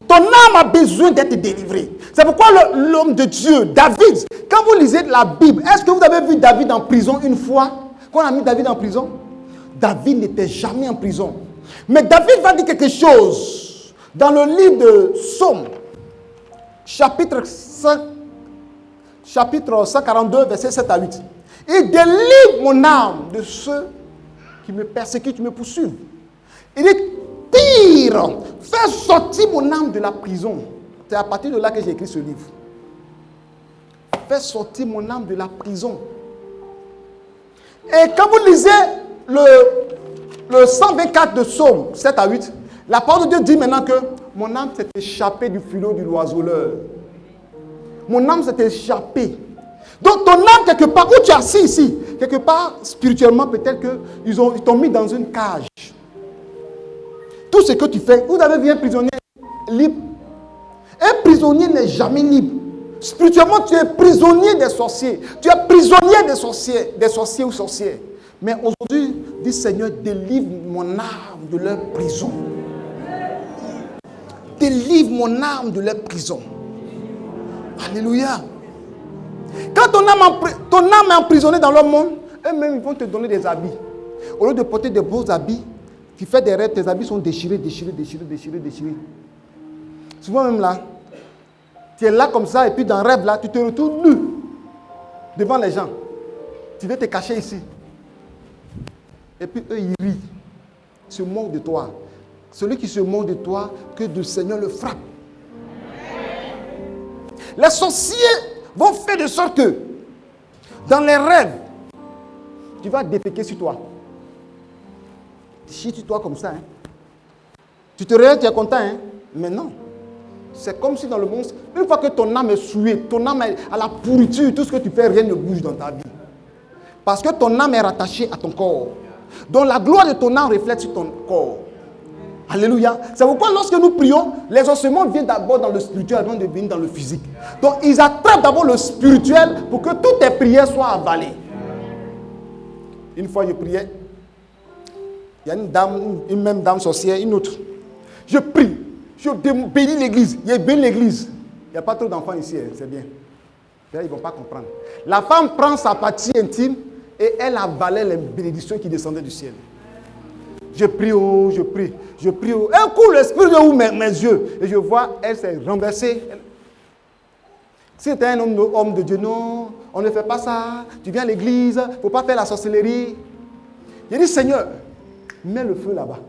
Ton âme a besoin d'être délivrée. C'est pourquoi l'homme de Dieu, David, quand vous lisez la Bible, est-ce que vous avez vu David en prison une fois? Quand on a mis David en prison? David n'était jamais en prison. Mais David va dire quelque chose dans le livre de Psaume, chapitre 142, versets 7 à 8. Il délivre mon âme de ceux qui me persécutent, me poursuivent. Il dit, tire, fais sortir mon âme de la prison. C'est à partir de là que j'ai écrit ce livre. Fais sortir mon âme de la prison. Et quand vous lisez le 124 de Psaume 7 à 8, la parole de Dieu dit maintenant que mon âme s'est échappée du filot du l'oiseleur. Mon âme s'est échappée. Donc ton âme, quelque part, où tu es assis ici, quelque part, spirituellement, peut-être qu'ils t'ont mis dans une cage. Tout ce que tu fais, vous avez vu un prisonnier libre. Un prisonnier n'est jamais libre. Spirituellement, tu es prisonnier des sorciers. Tu es prisonnier des sorciers ou sorcières. Mais aujourd'hui, dis Seigneur, délivre mon âme de leur prison. Délivre mon âme de leur prison. Alléluia. Quand ton âme est emprisonnée dans leur monde, eux-mêmes ils vont te donner des habits. Au lieu de porter de beaux habits, tu fais des rêves, tes habits sont déchirés. Souvent même là, tu es là comme ça et puis dans le rêve là, tu te retrouves nu devant les gens. Tu veux te cacher ici. Et puis eux ils rient, ils se moquent de toi. Celui qui se moque de toi, que le Seigneur le frappe. Les sorciers vont faire de sorte que dans les rêves, tu vas déféquer sur toi. Chie sur toi comme ça. Hein. Tu te réveilles, tu es content. Hein. Mais non. C'est comme si dans le monde, une fois que ton âme est souillée, ton âme est à la pourriture, tout ce que tu fais, rien ne bouge dans ta vie. Parce que ton âme est rattachée à ton corps. Donc la gloire de ton âme reflète sur ton corps. Alléluia. C'est pourquoi lorsque nous prions, les ossements viennent d'abord dans le spirituel avant de venir dans le physique. Donc ils attrapent d'abord le spirituel pour que toutes tes prières soient avalées. Une fois je priais, il y a une dame, une même dame sorcière, une autre. Je prie, je bénis l'église, je bénis l'église. Il n'y a pas trop d'enfants ici, hein, c'est bien. Ils ne vont pas comprendre. La femme prend sa partie intime et elle avalait les bénédictions qui descendaient du ciel. Je prie, oh, je prie. Oh. Un coup, l'esprit ouvre mes yeux. Et je vois, elle s'est renversée. Si c'était un homme de Dieu, non, on ne fait pas ça. Tu viens à l'église, il ne faut pas faire la sorcellerie. J'ai dit, Seigneur, mets le feu là-bas.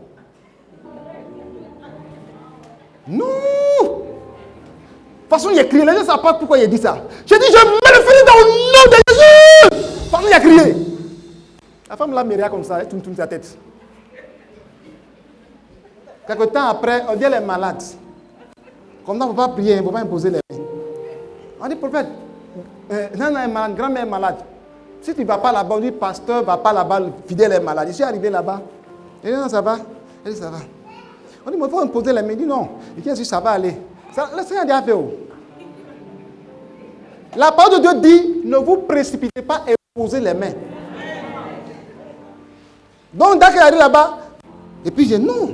Non! De toute façon, il a crié. Les gens ne savent pas pourquoi il a dit ça. J'ai dit, je mets le feu dans le nom de Jésus! De toute façon, il a crié. La femme là me regarde comme ça, elle tourne sa tête. Quelque temps après, on dit elle est malade. Comme ça, il ne faut pas prier, il ne faut pas imposer les mains. On dit, prophète, non, est malade, grand-mère est malade. Si tu ne vas pas là-bas, on dit, pasteur, ne va pas là-bas, le fidèle est malade. Je suis arrivé là-bas. Elle dit, non, ça va. Elle dit, ça va. On dit, mais il faut imposer les mains. Il dit, non. Il dit, ça va aller. Ça, le Seigneur dit, à faire où? La parole de Dieu dit, ne vous précipitez pas et imposez les mains. Donc, dès qu'elle arrive là-bas, et puis j'ai dit, non.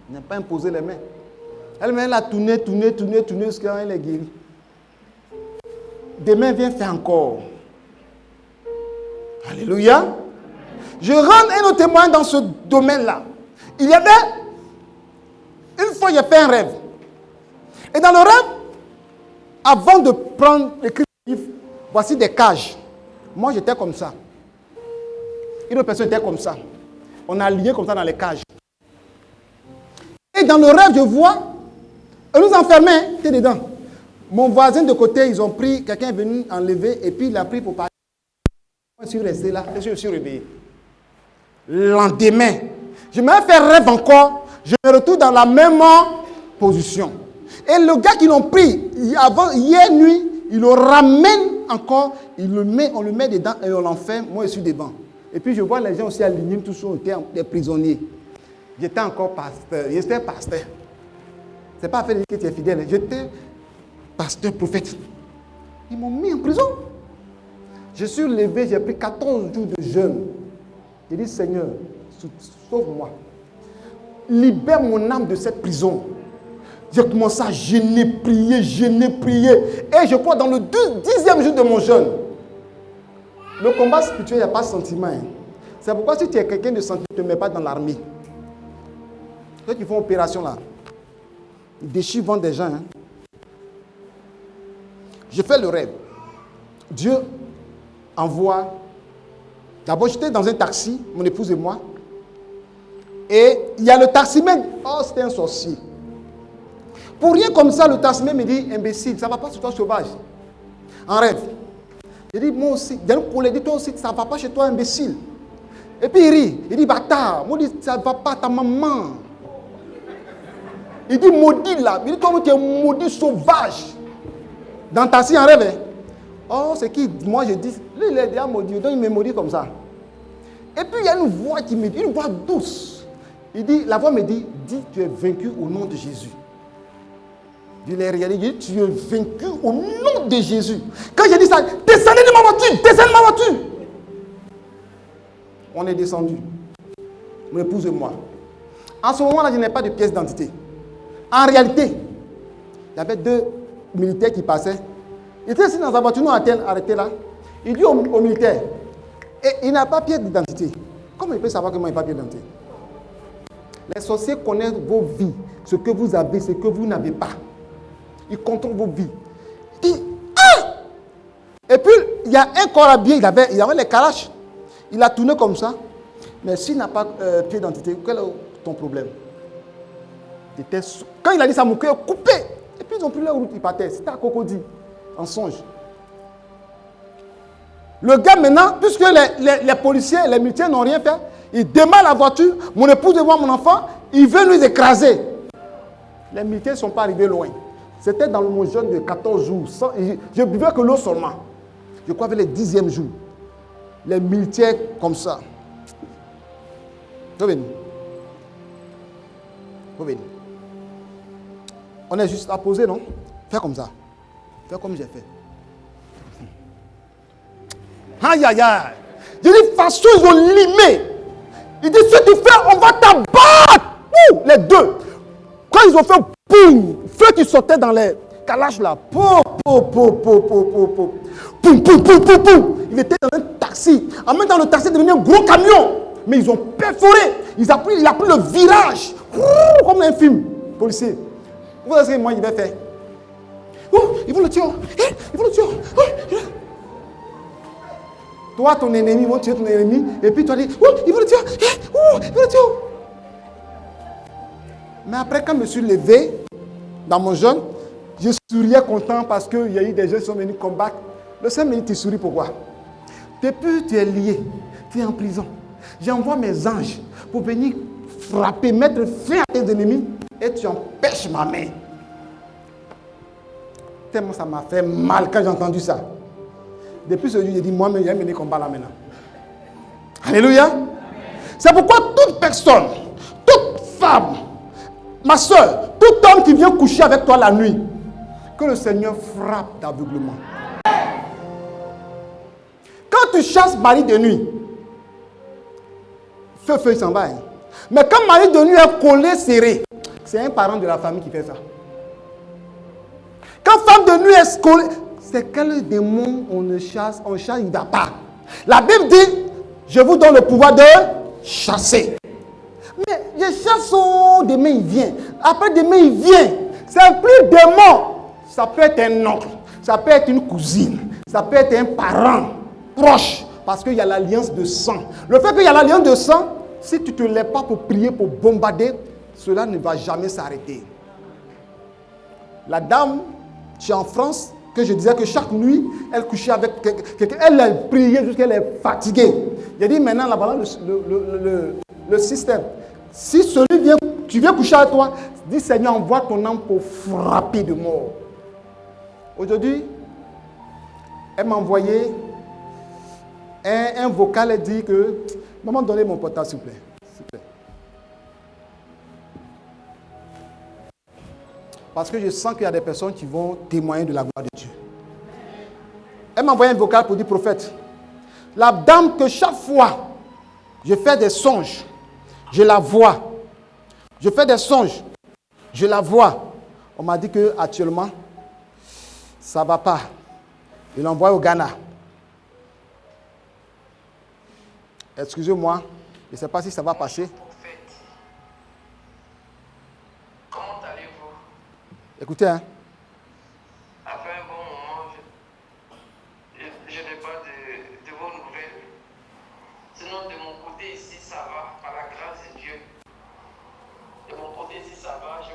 Il n'a pas imposé les mains. Elle a tourné jusqu'à elle est guérie. Demain, viens faire encore. Alléluia. Je rends un autre témoin dans ce domaine-là. Il y avait, une fois, j'ai fait un rêve. Et dans le rêve, avant de prendre l'écrit du livre, voici des cages. Moi, j'étais comme ça. Une autre personne était comme ça. On a lié comme ça dans les cages. Et dans le rêve, je vois, on nous enfermait, tu es dedans. Mon voisin de côté, ils ont pris, quelqu'un est venu enlever, et puis il a pris pour partir. Je suis resté là, et je suis réveillé. Lendemain, je me fais rêve encore, je me retrouve dans la même position. Et le gars qui l'ont pris, hier nuit, il le ramène encore, on le met dedans et on l'enferme, moi je suis devant. Et puis je vois les gens aussi alignés, tous sont des prisonniers. J'étais encore pasteur, j'étais pasteur. Ce n'est pas à faire que tu es fidèle, j'étais pasteur, prophète. Ils m'ont mis en prison. Je suis levé, j'ai pris 14 jours de jeûne. J'ai dit, Seigneur, sauve-moi. Libère mon âme de cette prison. J'ai commencé à jeûner, prier. Et je crois dans le 10e jour de mon jeûne, le combat spirituel, il n'y a pas de sentiment. Hein. C'est pourquoi si tu es quelqu'un de santé, ne te mets pas dans l'armée. Ceux qui font opération là, ils déchirent, vendent des gens. Hein. Je fais le rêve. Dieu envoie. D'abord, j'étais dans un taxi, mon épouse et moi. Et il y a le taximan. Oh, c'était un sorcier. Pour rien comme ça, le taximan me dit, imbécile, ça ne va pas sur toi, sauvage. En rêve. Je dis, moi aussi. Il y a un collègue, dit, toi aussi, ça ne va pas chez toi, imbécile. Et puis il rit. Il dit, bâtard. Moi, je dis, ça ne va pas, ta maman. Il dit, maudit là. Il dit, toi, tu es maudit sauvage. Dans le taxi, en rêve. Hein? Oh, c'est qui? Moi, je dis, lui, il est déjà maudit. Donc, il me maudit comme ça. Et puis, il y a une voix qui me dit, une voix douce. Il dit, la voix me dit, dis, tu es vaincu au nom de Jésus. Je l'ai regardé, il dit, tu es vaincu au nom de Jésus. Quand j'ai dit ça, descendez de ma voiture. On est descendu. Mon épouse et moi. En ce moment-là, je n'ai pas de pièce d'identité. En réalité, il y avait 2 militaires qui passaient. Il était assis dans sa voiture, nous arrêté là. Il dit au militaire, et il n'a pas de pièce d'identité. Comment il peut savoir que moi, il n'a pas de pièce d'identité? Les sorciers connaissent vos vies, ce que vous avez, ce que vous n'avez pas. Ils contrôlent vos vies. Il dit, ah! Et puis, il y a un corps habillé, il avait les calaches. Il a tourné comme ça. Mais s'il n'a pas de pièce d'identité, quel est ton problème? Quand il a dit ça, mon cœur est coupé. Et puis, ils n'ont plus leur route, ils partaient. C'était à Cocody, en songe. Le gars, maintenant, puisque les policiers, les militaires n'ont rien fait, il démarre la voiture, mon épouse devant mon enfant, il veut nous écraser. Les militaires ne sont pas arrivés loin. C'était dans mon jeûne de 14 jours. Je buvais que l'eau seulement. Je crois que le 10e jour. Les militaires comme ça. Revenez. On est juste à poser, non? Fais comme ça. Fais comme j'ai fait. Aïe, aïe, aïe. Je dis, de toute façon, ils ont limé. Il dit, ce que tu fais, on va t'abattre. Les 2. Quand ils ont fait, boum, feu qui sortait dans les calaches là. Poum. Il était dans un taxi. En même temps, le taxi est devenu un gros camion. Mais ils ont perforé. Il a pris le virage. Comme un film policier. Vous savez ce que moi, il va faire? Ils vont le tuer. Toi, ton ennemi, ils vont tuer ton ennemi. Et puis, tu vas dire, ils vont le tuer. Mais après, quand je me suis levé dans mon jeûne, je souriais content parce qu'il y a eu des gens qui sont venus combattre. Le 5 minutes, tu souris pourquoi? Depuis, tu es lié. Tu es en prison. J'envoie mes anges pour venir frapper, mettre fin à tes ennemis et tu empêches ma main. Tellement ça m'a fait mal quand j'ai entendu ça. Depuis ce jour, j'ai dit, moi-même, j'ai mené combat là maintenant. Alléluia. C'est pourquoi toute personne, toute femme, ma soeur, tout homme qui vient coucher avec toi la nuit, que le Seigneur frappe d'aveuglement. Quand tu chasses mari de nuit, feu, il s'en va. Hein. Mais quand mari de nuit est collé, serré, c'est un parent de la famille qui fait ça. Quand femme de nuit est collée, c'est quel démon on chasse, il ne va pas. La Bible dit, je vous donne le pouvoir de chasser. Mais je chasse, demain il vient. Après demain il vient. C'est plus démon. Ça peut être un oncle, ça peut être une cousine, ça peut être un parent proche. Parce qu'il y a l'alliance de sang. Le fait qu'il y a l'alliance de sang, si tu ne te lèves pas pour prier, pour bombarder, cela ne va jamais s'arrêter. La dame, qui est en France, que je disais que chaque nuit, elle couchait avec quelqu'un, elle a prié jusqu'à elle est fatiguée. J'ai dit maintenant, là, voilà le système. Si celui vient, tu viens coucher avec toi, dis Seigneur, envoie ton âme pour frapper de mort. Aujourd'hui, elle m'a envoyé un vocal, elle dit que, maman, donnez mon portable, s'il vous plaît. Parce que je sens qu'il y a des personnes qui vont témoigner de la gloire de Dieu. Elle m'a envoyé un vocal pour dire, prophète, la dame que chaque fois je fais des songes, je la vois. Je fais des songes, je la vois. On m'a dit qu'actuellement, ça ne va pas. Il l'envoie au Ghana. Excusez-moi, je ne sais pas si ça va passer. Comment allez-vous? Écoutez, hein. Après un bon moment, je n'ai pas de vos nouvelles. Sinon, de mon côté ici, ça va, par la grâce de Dieu. De mon côté ici, ça va. Je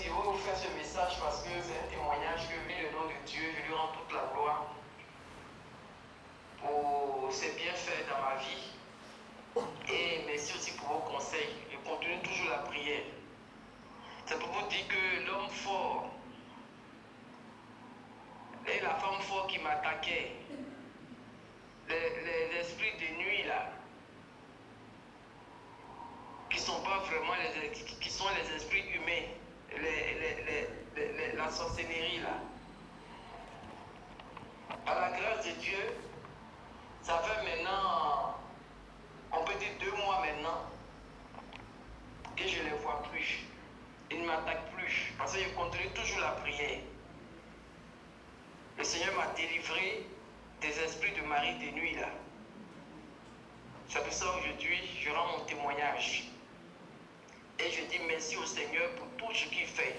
vous fais ce message parce que c'est un témoignage que, vu le nom de Dieu, je lui rends toute la gloire pour ses bienfaits dans ma vie. Et merci aussi pour vos conseils. Je continue toujours la prière. C'est pour vous dire que l'homme fort et la femme forte qui m'attaquaient, les esprits de nuit là, qui sont pas vraiment qui sont les esprits humains, la sorcellerie là. Par la grâce de Dieu, ça fait maintenant, on peut dire 2 mois maintenant, que je ne les vois plus. Ils ne m'attaquent plus, parce que je continue toujours la prière. Le Seigneur m'a délivré des esprits de mari de nuit là. C'est pour ça aujourd'hui, je rends mon témoignage. Et je dis merci au Seigneur pour tout ce qu'il fait.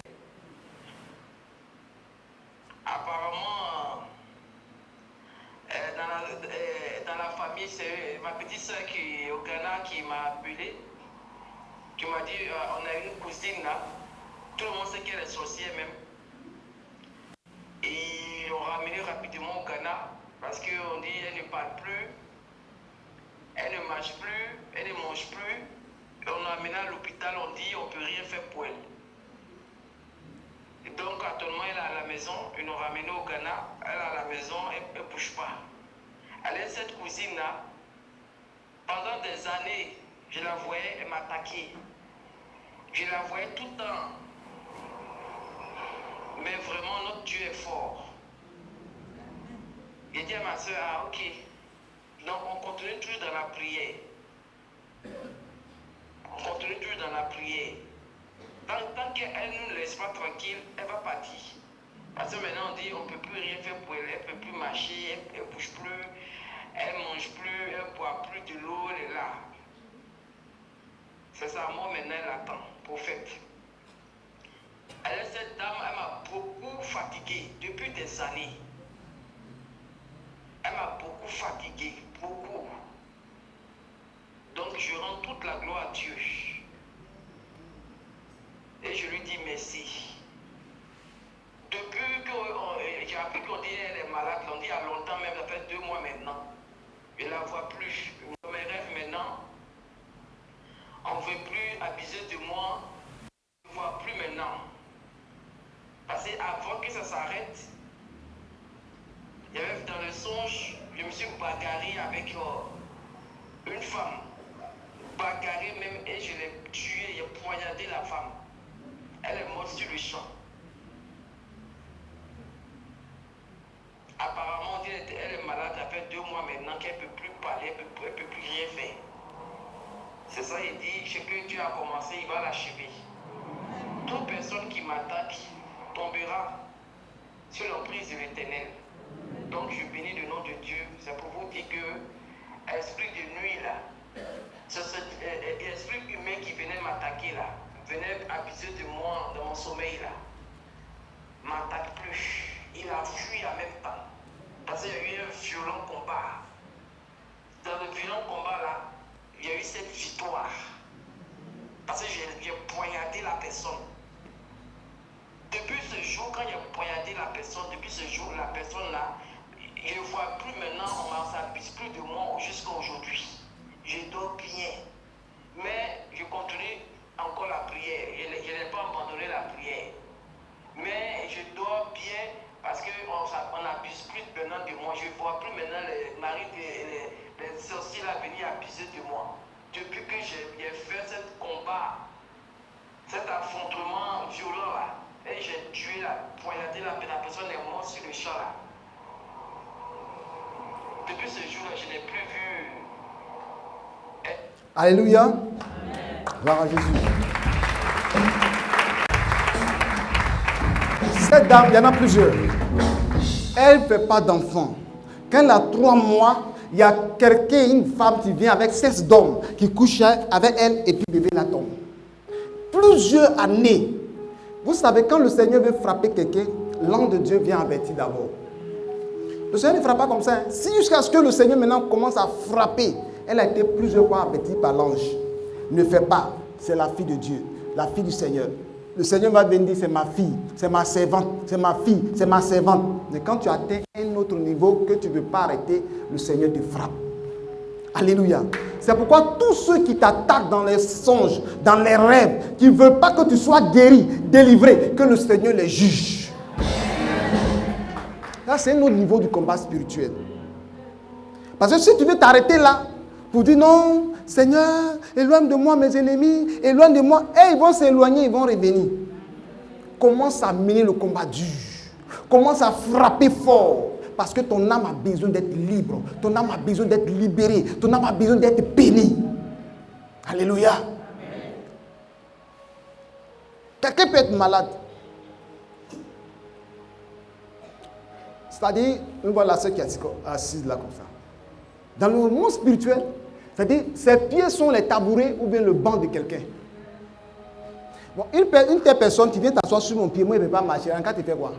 Apparemment, dans la famille, c'est ma petite soeur qui est au Ghana qui m'a appelé, qui m'a dit on a une cousine là. Tout le monde sait qu'elle est sorcière même. Et ils l'ont ramenée rapidement au Ghana parce qu'on dit elle ne parle plus, elle ne marche plus, elle ne mange plus. Et on l'a amenée à l'hôpital, on dit on ne peut rien faire pour elle. Et donc actuellement elle est à la maison, ils l'ont ramenée au Ghana, elle est à la maison, elle ne bouge pas. Elle est cette cousine là, pendant des années, je la voyais, elle m'attaquait. Je la voyais tout le temps. Mais vraiment, notre Dieu est fort. J'ai dit à ma soeur, ah ok. Donc on continue toujours dans la prière. On continue toujours dans la prière. Tant qu'elle ne nous laisse pas tranquille, elle va partir. Parce que maintenant on dit, on ne peut plus rien faire pour elle. Elle ne peut plus marcher, elle ne bouge plus, elle ne mange plus, elle ne boit plus de l'eau, elle est là. C'est ça, moi maintenant elle attend, prophète. Cette dame, elle m'a beaucoup fatigué depuis des années. Elle m'a beaucoup fatigué, beaucoup. Donc je rends toute la gloire à Dieu. Et je lui dis merci. Depuis que j'ai appris qu'on dit qu'elle est malade, on dit il y a longtemps même, ça fait 2 mois maintenant. Je ne la vois plus. Dans mes rêves maintenant, on ne veut plus abuser de moi. Je ne vois plus maintenant. Parce qu'avant que ça s'arrête, il y avait dans le songe, je me suis bagarré avec une femme. Bagarré même et je l'ai tuée, j'ai poignardé la femme. Elle est morte sur le champ. Apparemment, elle est malade, ça fait 2 mois maintenant qu'elle ne peut plus parler, elle ne peut plus rien faire. C'est ça, il dit, ce que Dieu a commencé, il va l'achever. Toute personne qui m'attaque tombera sur l'emprise de l'Éternel. Donc je bénis le nom de Dieu. C'est pour vous dire que esprit de nuit là, c'est cet esprit humain qui venait m'attaquer là, venait abuser de moi dans mon sommeil là, m'attaque plus. Il a fui en même temps. Parce qu'il y a eu un violent combat. Dans le violent combat là, il y a eu cette victoire. Parce que j'ai poignardé la personne. Depuis ce jour, quand j'ai poignardé la personne, depuis ce jour, la personne là, je ne vois plus maintenant, on ne s'abuse plus de moi jusqu'à aujourd'hui. Je dors bien. Mais je continue encore la prière. Je n'ai pas abandonné la prière. Mais je dors bien parce qu'on n'abuse plus maintenant de moi. Je ne vois plus maintenant les maris, les sorciers là venir abuser de moi. Depuis que j'ai fait ce combat, cet affrontement violent là, et j'ai tué poignardé la personne est morte sur le champ là. Depuis ce jour-là, je n'ai plus vu. Alléluia. Gloire à Jésus. Cette dame, il y en a plusieurs. Elle ne fait pas d'enfant. Quand elle a 3 mois, il y a quelqu'un, une femme qui vient avec 16 d'hommes, qui couche avec elle et puis le bébé la tombe. Plusieurs années. Vous savez, quand le Seigneur veut frapper quelqu'un, l'ange de Dieu vient avertir d'abord. Le Seigneur ne frappe pas comme ça. Hein. Si jusqu'à ce que le Seigneur maintenant commence à frapper, elle a été plusieurs fois avertie par l'ange. Ne fais pas, c'est la fille de Dieu, la fille du Seigneur. Le Seigneur va venir dire, c'est ma fille, c'est ma servante, c'est ma fille, c'est ma servante. Mais quand tu atteins un autre niveau que tu ne veux pas arrêter, le Seigneur te frappe. Alléluia. C'est pourquoi tous ceux qui t'attaquent dans les songes, dans les rêves, qui ne veulent pas que tu sois guéri, délivré, que le Seigneur les juge. Là, c'est un autre niveau du combat spirituel. Parce que si tu veux t'arrêter là, pour dire non, Seigneur, éloigne de moi mes ennemis, éloigne de moi, et ils vont s'éloigner, ils vont revenir. Commence à mener le combat dur. Commence à frapper fort. Parce que ton âme a besoin d'être libre. Ton âme a besoin d'être libérée. Ton âme a besoin d'être bénie. Alléluia. Quelqu'un peut être malade. C'est-à-dire, on voit la sœur qui est assise là comme ça. Dans le monde spirituel, c'est-à-dire, ses pieds sont les tabourets ou bien le banc de quelqu'un. Bon, une telle personne qui vient t'asseoir sur mon pied, moi, il ne veut pas marcher. En cas, tu fais quoi?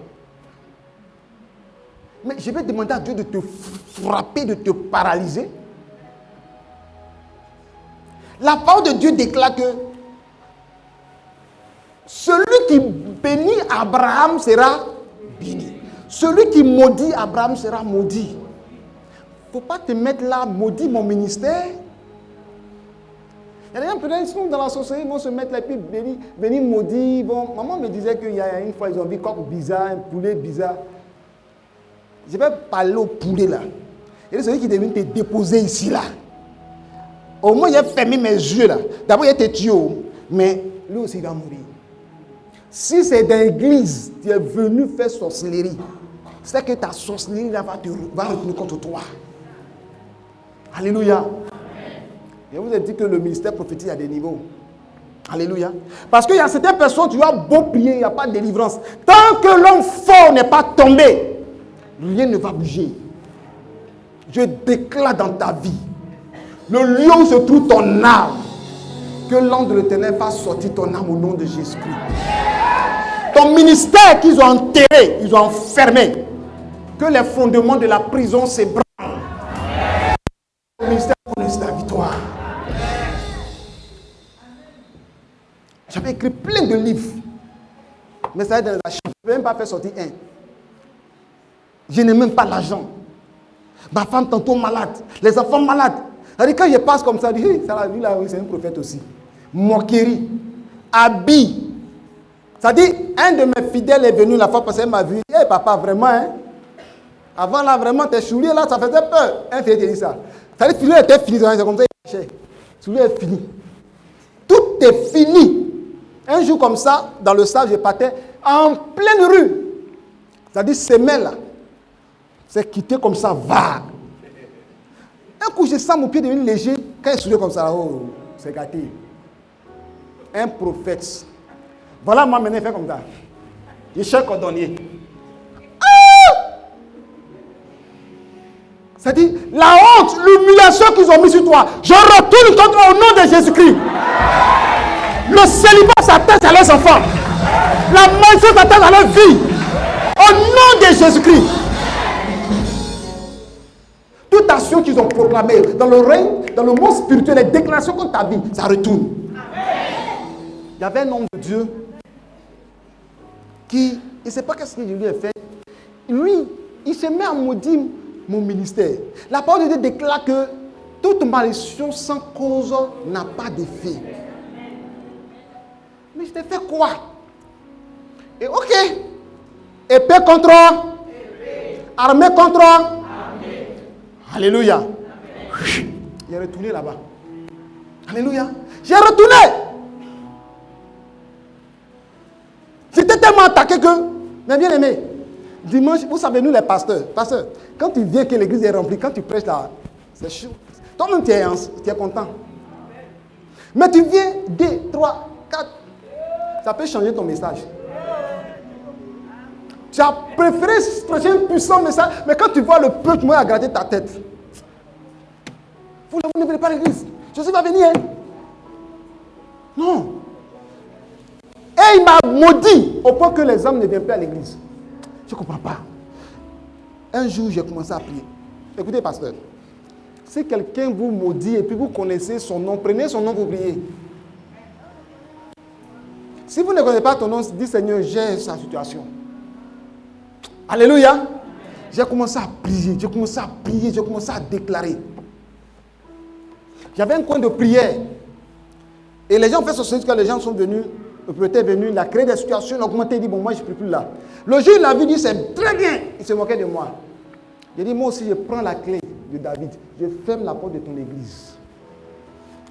Mais je vais demander à Dieu de te frapper, de te paralyser. La parole de Dieu déclare que celui qui bénit Abraham sera béni. Celui qui maudit Abraham sera maudit. Il ne faut pas te mettre là, maudit mon ministère. Il y a des gens peut-être qui sont dans la société, ils vont se mettre là et puis bénir maudit. Bon, maman me disait qu'il y a une fois, ils ont vu un coq bizarre, un poulet bizarre. Je vais parler au poulet là. Et celui qui devient te déposer ici là. Au moins, il a fermé mes yeux là. D'abord, il a été tué, mais lui aussi il va mourir. Si c'est dans l'église, tu es venu faire sorcellerie, c'est que ta sorcellerie là va retenir contre toi. Alléluia. Je vous ai dit que le ministère prophétique a des niveaux. Alléluia. Parce qu'il y a certaines personnes, tu as beau prier, il n'y a pas de délivrance. Tant que l'homme fort n'est pas tombé, rien ne va bouger. Je déclare dans ta vie, le lieu où se trouve ton âme, que l'ange de l'Éternel fasse sortir ton âme au nom de Jésus-Christ. Ton ministère qu'ils ont enterré, ils ont enfermé, que les fondements de la prison s'ébranlent. Le ministère connaisse la victoire. J'avais écrit plein de livres, mais ça va être dans les archives. Je ne peux même pas faire sortir un. Je n'ai même pas l'argent. Ma femme tantôt malade, les enfants malades. C'est-à-dire quand je passe comme ça, je dis, ça lui là, c'est un prophète aussi. Moquerie, habit. C'est-à-dire, un de mes fidèles est venu la fois passée, il m'a vu. Hé papa, vraiment, hein? Avant là, vraiment, tes souliers là, ça faisait peur. Un fidèle dit ça. C'est-à-dire, le soulier était fini, c'est comme ça, il marchait. Le soulier est fini. Tout est fini. Un jour comme ça, dans le sable, je partais en pleine rue. C'est-à-dire, semelle là. C'est quitté comme ça, vague. Un coup, je sens mon pied devenir léger. Quand il sourit comme ça, oh, c'est gâté. Un prophète. Voilà, moi, maintenant, il fait comme ça. Je cherche cordonnier. Ah! C'est-à-dire, la honte, l'humiliation qu'ils ont mis sur toi, je retourne contre au nom de Jésus-Christ. Le célibat s'attache à leurs enfants. La maison s'attache à leur vie. Au nom de Jésus-Christ. Toute action qu'ils ont proclamée dans le règne, dans le monde spirituel, les déclarations contre ta vie, ça retourne. Il y avait un homme de Dieu qui, il ne sait pas qu'est-ce que je lui ai fait. Lui, il se met à maudire mon ministère. La parole de Dieu déclare que toute malédiction sans cause n'a pas d'effet. Mais je t'ai fait quoi? Et ok. Épée contre armée contre. Alléluia. Amen. Il est retourné là-bas. Alléluia. J'ai retourné. J'étais tellement attaqué que, mais bien aimé, dimanche, vous savez, nous les pasteurs, quand tu viens que l'église est remplie, quand tu prêches là, c'est chaud. Toi-même, tu es content. Mais tu viens 2, 3, 4, ça peut changer ton message. Tu as préféré prêcher un puissant message, mais quand tu vois le peuple, moi, à gratter ta tête. Vous ne venez pas à l'église. Jésus va venir. Hein? Non. Et il m'a maudit au point que les hommes ne viennent plus à l'église. Je ne comprends pas. Un jour, j'ai commencé à prier. Écoutez, pasteur. Si quelqu'un vous maudit et puis vous connaissez son nom, prenez son nom, vous priez. Si vous ne connaissez pas ton nom, dis Seigneur, j'ai sa situation. Alléluia. J'ai commencé à prier, j'ai commencé à déclarer. J'avais un coin de prière. Et les gens ont fait ce que les gens sont venus, peut-être venus, il a créé des situations, il a augmenté, il dit, bon, moi, je ne prie plus là. Le jour, il a vu, il dit, c'est très bien. Il se moquait de moi. Il dit, moi aussi, je prends la clé de David. Je ferme la porte de ton église.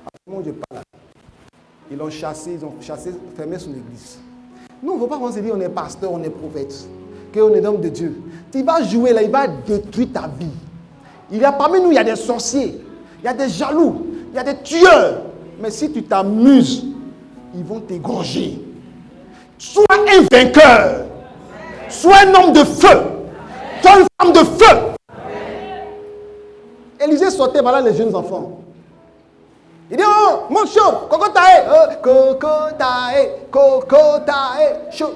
À ce moment où je parle, ils ont chassé, fermé son église. Nous, on ne veut pas qu'on se dise, on est pasteur, on est prophète, qu'on est homme de Dieu. Tu vas jouer là, il va détruire ta vie. Parmi nous, il y a des sorciers, il y a des jaloux, il y a des tueurs. Mais si tu t'amuses, ils vont t'égorger. Sois un vainqueur. Sois un homme de feu. Sois une femme de feu. Élisée sortait, voilà les jeunes enfants. Il dit, oh, mon chaud, cocotae, cocotae, chaud.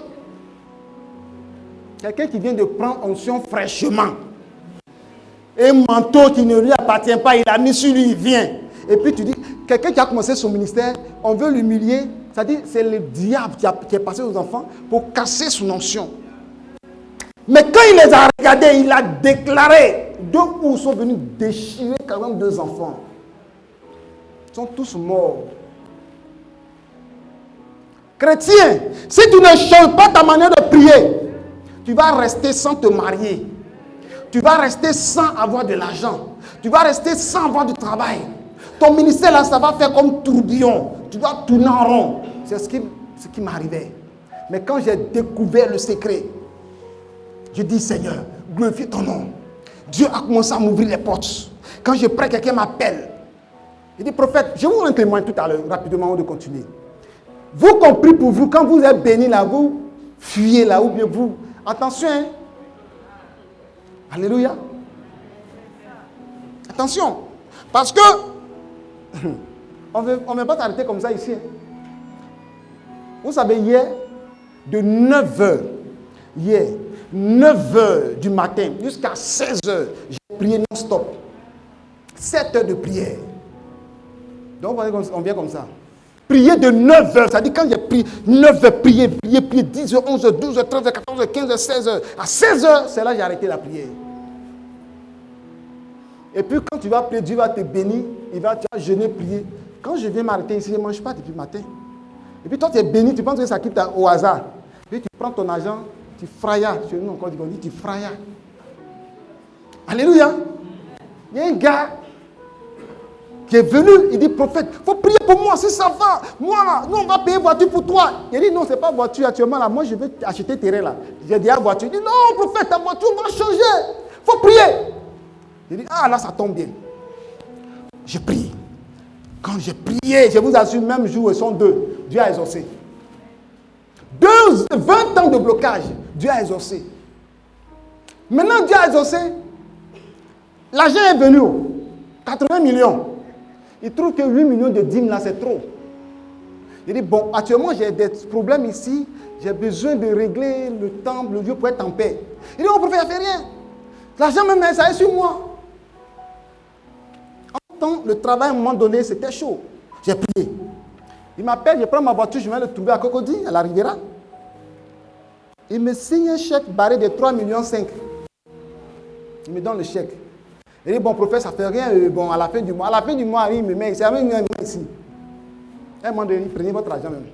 Quelqu'un qui vient de prendre onction fraîchement. Un manteau qui ne lui appartient pas, il a mis sur lui, il vient. Et puis tu dis, quelqu'un qui a commencé son ministère, on veut l'humilier. C'est-à-dire, c'est le diable qui est passé aux enfants pour casser son onction. Mais quand il les a regardés, il a déclaré. 2 ou sont venus déchirer quand même 2 enfants. Ils sont tous morts. Chrétien, si tu ne changes pas ta manière de prier, tu vas rester sans te marier. Tu vas rester sans avoir de l'argent. Tu vas rester sans avoir du travail. Ton ministère là, ça va faire comme tourbillon. Tu dois tourner en rond. C'est ce qui m'arrivait. Mais quand j'ai découvert le secret, je dis Seigneur, glorifie ton nom. Dieu a commencé à m'ouvrir les portes. Quand je prie, quelqu'un m'appelle. Il dit prophète, je vous rends témoin tout à l'heure, rapidement avant de continuer. Vous compris pour vous, quand vous êtes béni là, vous fuyez là, ou bien vous. Attention, hein. Alléluia. Attention. Parce que on ne veut pas t'arrêter comme ça ici. Hein. Vous savez, hier, de 9h, 9h du matin jusqu'à 16h, j'ai prié non-stop. 7 heures de prière. Donc on vient comme ça. Prier de 9h, ça dit quand j'ai prié, 9h, prier, 10h, 11h, 12h, 13h, 14h, 15h, 16h. À 16h, c'est là que j'ai arrêté la prière. Et puis quand tu vas prier, Dieu va te bénir, tu vas jeûner, prier. Quand je viens m'arrêter ici, je ne mange pas depuis le matin. Et puis toi tu es béni, tu penses que ça quitte au hasard. Puis tu prends ton argent, tu frayas. Chez nous encore, on dit tu frayas. Alléluia. Il y a un gars qui est venu, il dit prophète, il faut prier pour moi, si ça va. Moi là, nous on va payer voiture pour toi. Il dit non, ce n'est pas voiture actuellement là, moi je vais acheter terrain là. J'ai dit à voiture, il dit non prophète, ta voiture va changer. Il faut prier. Il dit ah là ça tombe bien. Je prie. Quand j'ai prié, je vous assure, même jour, ils sont 2. Dieu a exaucé. 20 ans de blocage, Dieu a exaucé. Maintenant, Dieu a exaucé. L'argent est venu. 80 millions. Il trouve que 8 millions de dîmes là, c'est trop. Il dit, bon, actuellement, j'ai des problèmes ici. J'ai besoin de régler le temple, le Dieu pour être en paix. Il dit, oh, prophète, il ne fait rien. L'argent même, ça est sur moi. Le travail, à un moment donné, c'était chaud. J'ai prié. Il m'appelle, je prends ma voiture, je vais le trouver à Cocody, à la Riviera. Il me signe un chèque barré de 3,5 millions. Il me donne le chèque. Il dit, bon, prophète, ça ne fait rien. Bon, à la fin du mois. À la fin du mois, il me met ici. Ici. À un moment donné, prenez votre argent même.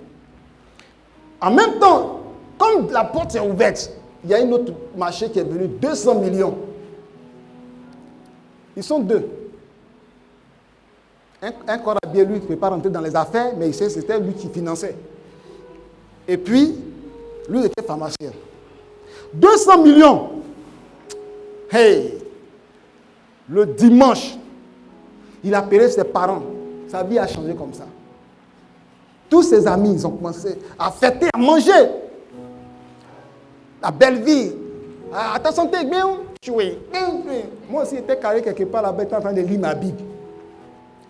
En même temps, comme la porte est ouverte, il y a un autre marché qui est venu, 200 millions. Ils sont 2. Un corps à bien, lui, il ne peut pas rentrer dans les affaires, mais c'était lui qui finançait. Et puis, lui était pharmacien. 200 millions. Hey! Le dimanche, il a appelé ses parents. Sa vie a changé comme ça. Tous ses amis, ils ont commencé à fêter, à manger. La belle vie. Ah, ta santé, bien, oui. Moi aussi, j'étais carré quelque part là-bas, en train de lire ma Bible.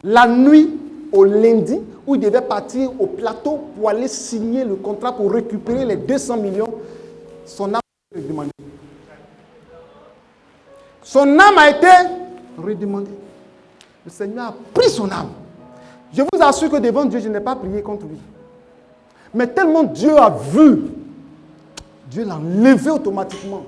La nuit, au lundi, où il devait partir au plateau pour aller signer le contrat pour récupérer les 200 millions, son âme a été redemandée. Son âme a été redemandée. Le Seigneur a pris son âme. Je vous assure que devant Dieu, je n'ai pas prié contre lui. Mais tellement Dieu a vu, Dieu l'a enlevé automatiquement.